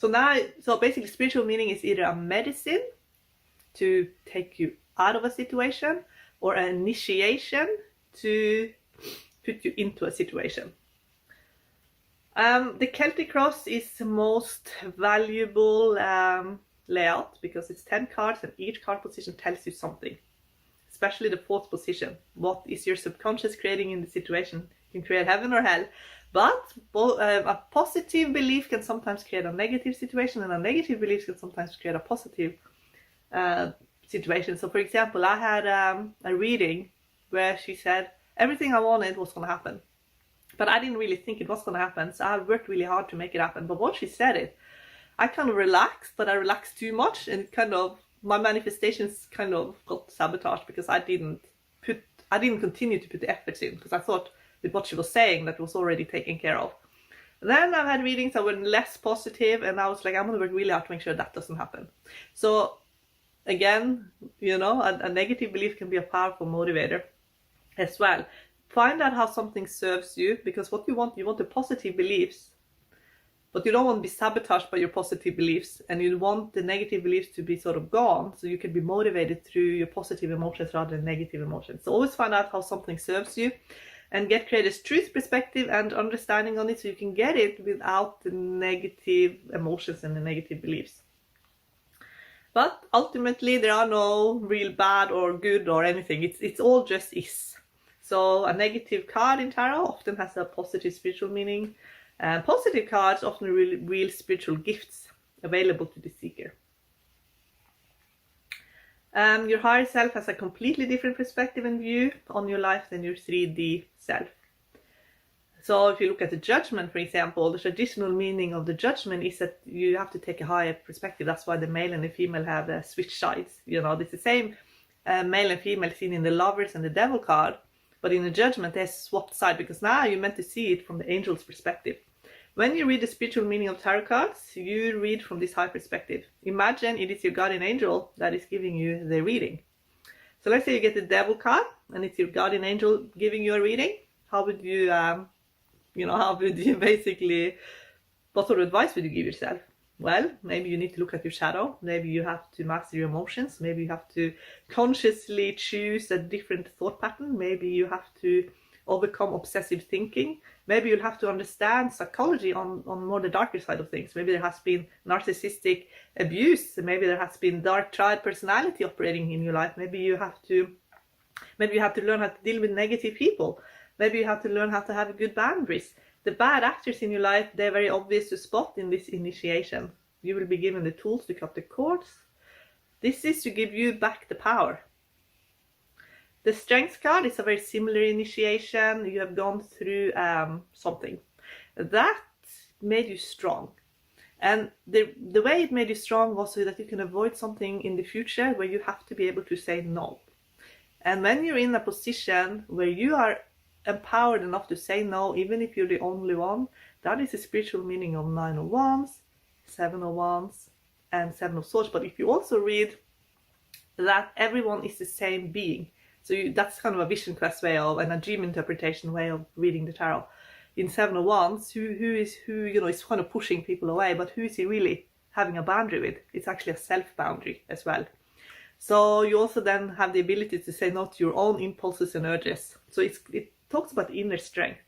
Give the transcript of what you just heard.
So basically spiritual meaning is either a medicine to take you out of a situation, or an initiation to put you into a situation. The Celtic cross is the most valuable layout because it's 10 cards and each card position tells you something. Especially the fourth position. What is your subconscious creating in the situation? You can create heaven or hell. But a positive belief can sometimes create a negative situation, and a negative belief can sometimes create a positive situation. So for example, I had a reading where she said everything I wanted was going to happen. But I didn't really think it was going to happen, so I worked really hard to make it happen. But once she said it, I kind of relaxed, but I relaxed too much, and kind of my manifestations kind of got sabotaged because I didn't continue to put the efforts in, because I thought with what she was saying that was already taken care of. And then I've had readings that were less positive, and I was like, I'm going to work really hard to make sure that doesn't happen. So again, you know, a negative belief can be a powerful motivator as well. Find out how something serves you, because what you want the positive beliefs, but you don't want to be sabotaged by your positive beliefs, and you want the negative beliefs to be sort of gone, so you can be motivated through your positive emotions rather than negative emotions. So always find out how something serves you, and get creative truth, perspective, and understanding on it, so you can get it without the negative emotions and the negative beliefs. But ultimately, there are no real bad or good or anything. It's all just is. So a negative card in tarot often has a positive spiritual meaning. And positive cards often real spiritual gifts available to the seeker. Your higher self has a completely different perspective and view on your life than your 3D self. So if you look at the judgment, for example, the traditional meaning of the judgment is that you have to take a higher perspective. That's why the male and the female have switched sides. You know, it's the same male and female seen in the Lovers and the Devil card, but in the judgment they swapped side, because now you're meant to see it from the angel's perspective. When you read the spiritual meaning of tarot cards, you read from this high perspective. Imagine it is your guardian angel that is giving you the reading. So let's say you get the Devil card and it's your guardian angel giving you a reading. How would you, basically, what sort of advice would you give yourself? Well, maybe you need to look at your shadow. Maybe you have to master your emotions. Maybe you have to consciously choose a different thought pattern. Maybe you have to overcome obsessive thinking. Maybe you'll have to understand psychology on more the darker side of things. Maybe there has been narcissistic abuse. Maybe there has been dark child personality operating in your life. Maybe you have to learn how to deal with negative people. Maybe you have to learn how to have good boundaries. The bad actors in your life, they're very obvious to spot in this initiation. You will be given the tools to cut the cords. This is to give you back the power. The Strength card is a very similar initiation. You have gone through something that made you strong. And the way it made you strong was so that you can avoid something in the future where you have to be able to say no. And when you're in a position where you are empowered enough to say no, even if you're the only one, that is the spiritual meaning of 9 of Wands, 7 of Wands, and 7 of Swords. But if you also read that everyone is the same being, so that's kind of a vision quest way of, and a dream interpretation way of reading the tarot. In 7 of Wands, who is kind of pushing people away, but who is he really having a boundary with? It's actually a self-boundary as well. So you also then have the ability to say no to your own impulses and urges. So it talks about inner strength.